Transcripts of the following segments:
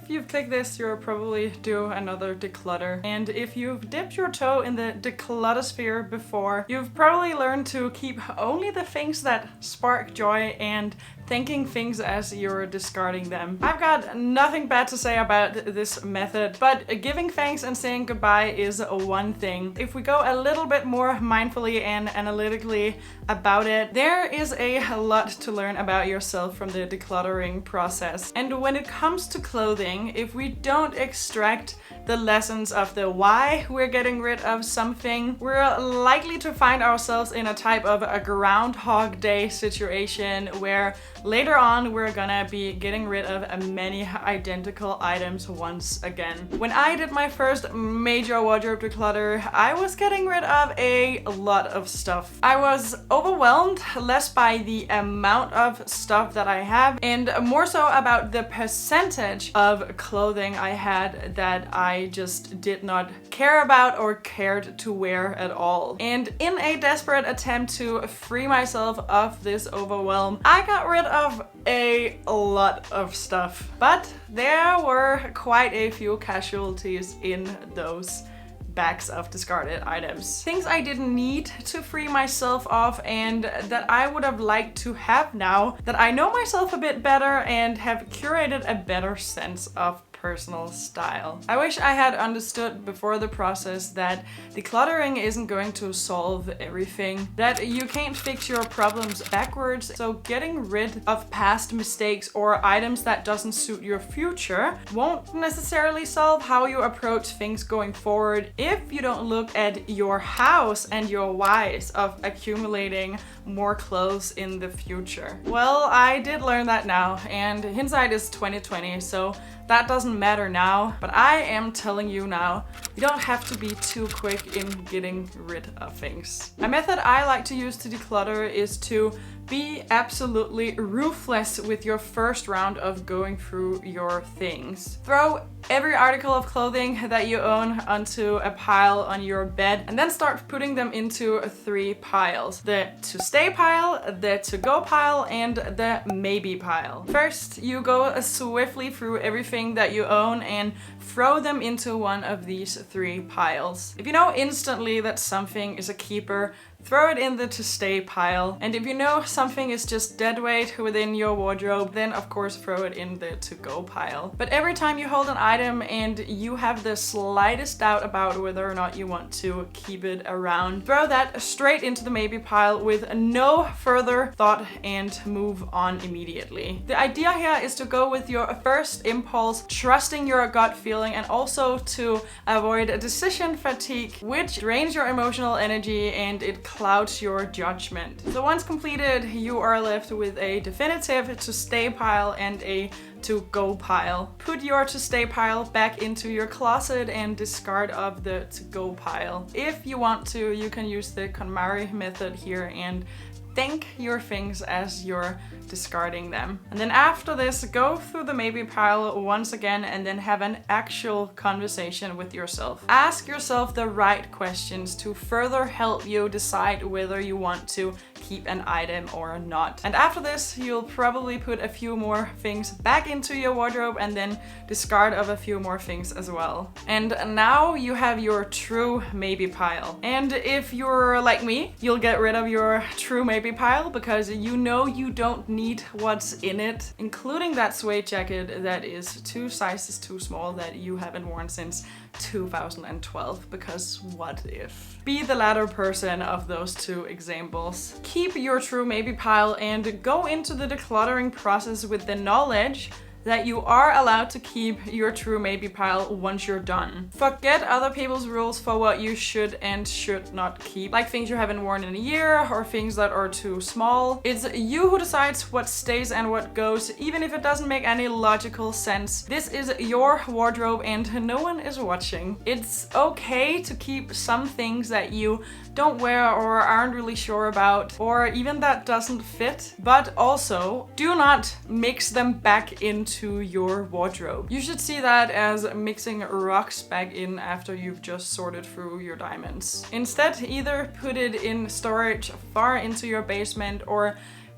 you've clicked this, you'll probably do another declutter. And if you've dipped your toe in the declutter sphere before, you've probably learned to keep only the things that spark joy and thanking things as you're discarding them. I've got nothing bad to say about this method, but giving thanks and saying goodbye is one thing. If we go a little bit more mindfully and analytically about it, there is a lot to learn about yourself from the decluttering process. And when it comes to clothing, if we don't extract the lessons of the why we're getting rid of something, we're likely to find ourselves in a type of a Groundhog Day situation where later on we're gonna be getting rid of many identical items once again. When I did my first major wardrobe declutter, I was getting rid of a lot of stuff. I was overwhelmed less by the amount of stuff that I have and more so about the percentage of clothing I had that I just did not care about or cared to wear at all. And in a desperate attempt to free myself of this overwhelm, I got rid of a lot of stuff. But there were quite a few casualties in those bags of discarded items. Things I didn't need to free myself of and that I would have liked to have now that I know myself a bit better and have curated a better sense of personal style. I wish I had understood before the process that decluttering isn't going to solve everything, that you can't fix your problems backwards, so getting rid of past mistakes or items that doesn't suit your future won't necessarily solve how you approach things going forward if you don't look at your hows and your whys of accumulating more clothes in the future. Well, I did learn that now, and hindsight is 2020, so that doesn't matter now, but I am telling you now, you don't have to be too quick in getting rid of things. A method I like to use to declutter is to be absolutely ruthless with your first round of going through your things. Throw every article of clothing that you own onto a pile on your bed and then start putting them into 3 piles. The to stay pile, the to go pile, and the maybe pile. First, you go swiftly through everything that you own and throw them into one of these 3 piles. If you know instantly that something is a keeper, throw it in the to stay pile. And if you know something is just dead weight within your wardrobe, then of course throw it in the to go pile. But every time you hold an item and you have the slightest doubt about whether or not you want to keep it around, throw that straight into the maybe pile with no further thought and move on immediately. The idea here is to go with your first impulse, trusting your gut feeling, and also to avoid decision fatigue, which drains your emotional energy and it clouds your judgment. So once completed, you are left with a definitive to stay pile and a to go pile. Put your to stay pile back into your closet and discard of the to go pile. If you want to, you can use the KonMari method here and thank your things as you're discarding them. And then after this, go through the maybe pile once again and then have an actual conversation with yourself. Ask yourself the right questions to further help you decide whether you want to keep an item or not. And after this, you'll probably put a few more things back into your wardrobe and then discard of a few more things as well. And now you have your true maybe pile. And if you're like me, you'll get rid of your true maybe pile because you know you don't need what's in it, including that suede jacket that is 2 sizes too small that you haven't worn since 2012, because what if? Be the latter person of those 2 examples. Keep your true maybe pile and go into the decluttering process with the knowledge that you are allowed to keep your true maybe pile once you're done. Forget other people's rules for what you should and should not keep, like things you haven't worn in a year or things that are too small. It's you who decides what stays and what goes, even if it doesn't make any logical sense. This is your wardrobe and no one is watching. It's okay to keep some things that you don't wear or aren't really sure about, or even that doesn't fit, but also do not mix them back into your wardrobe. You should see that as mixing rocks back in after you've just sorted through your diamonds. Instead, either put it in storage far into your basement or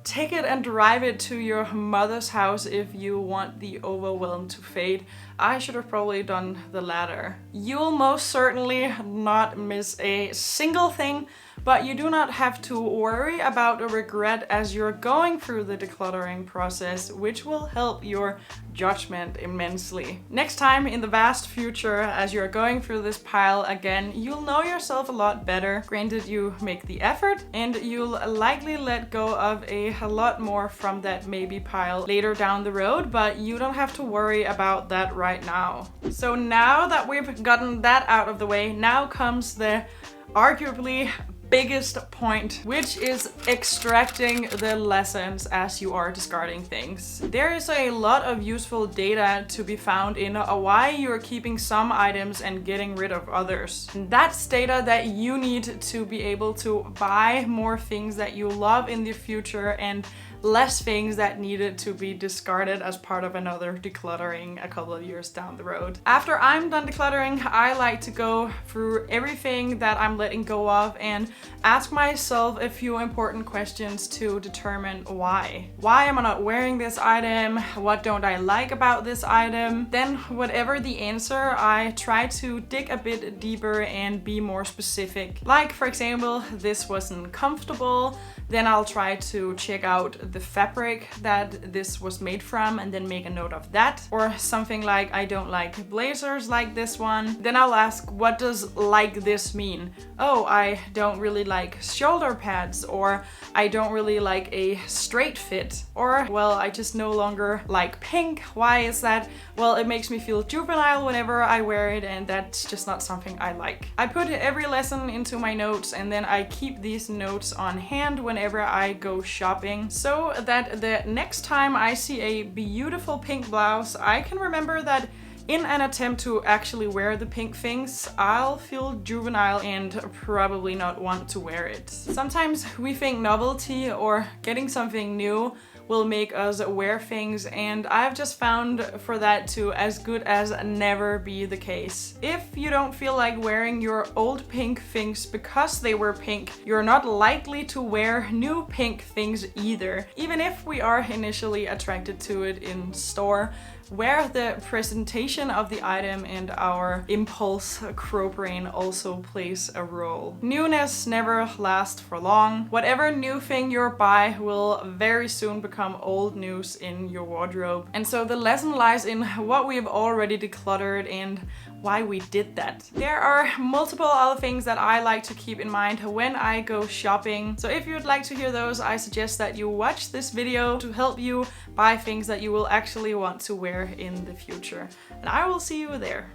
take it and drive it to your mother's house if you want the overwhelm to fade. I should have probably done the latter. You'll most certainly not miss a single thing, but you do not have to worry about a regret as you're going through the decluttering process, which will help your judgment immensely. Next time in the vast future, as you're going through this pile again, you'll know yourself a lot better. Granted, you make the effort and you'll likely let go of a lot more from that maybe pile later down the road, but you don't have to worry about that right now. So now that we've gotten that out of the way, now comes the arguably biggest point, which is extracting the lessons as you are discarding things. There is a lot of useful data to be found in why you're keeping some items and getting rid of others. And that's data that you need to be able to buy more things that you love in the future and less things that needed to be discarded as part of another decluttering a couple of years down the road. After I'm done decluttering, I like to go through everything that I'm letting go of and ask myself a few important questions to determine why. Why am I not wearing this item? What don't I like about this item? Then, whatever the answer, I try to dig a bit deeper and be more specific. Like, for example, this wasn't comfortable. Then I'll try to check out the fabric that this was made from and then make a note of that. Or something like, I don't like blazers like this one. Then I'll ask, what does like this mean? Oh, I don't really like shoulder pads, or I don't really like a straight fit, or well, I just no longer like pink. Why is that? Well, it makes me feel juvenile whenever I wear it, and that's just not something I like. I put every lesson into my notes, and then I keep these notes on hand whenever I go shopping, so that the next time I see a beautiful pink blouse, I can remember that in an attempt to actually wear the pink things, I'll feel juvenile and probably not want to wear it. Sometimes we think novelty or getting something new will make us wear things, and I've just found for that to as good as never be the case. If you don't feel like wearing your old pink things because they were pink, you're not likely to wear new pink things either. Even if we are initially attracted to it in store, where the presentation of the item and our impulse crow brain also plays a role. Newness never lasts for long. Whatever new thing you buy will very soon become old news in your wardrobe. And so the lesson lies in what we've already decluttered and why we did that. There are multiple other things that I like to keep in mind when I go shopping. So if you'd like to hear those, I suggest that you watch this video to help you buy things that you will actually want to wear in the future. And I will see you there.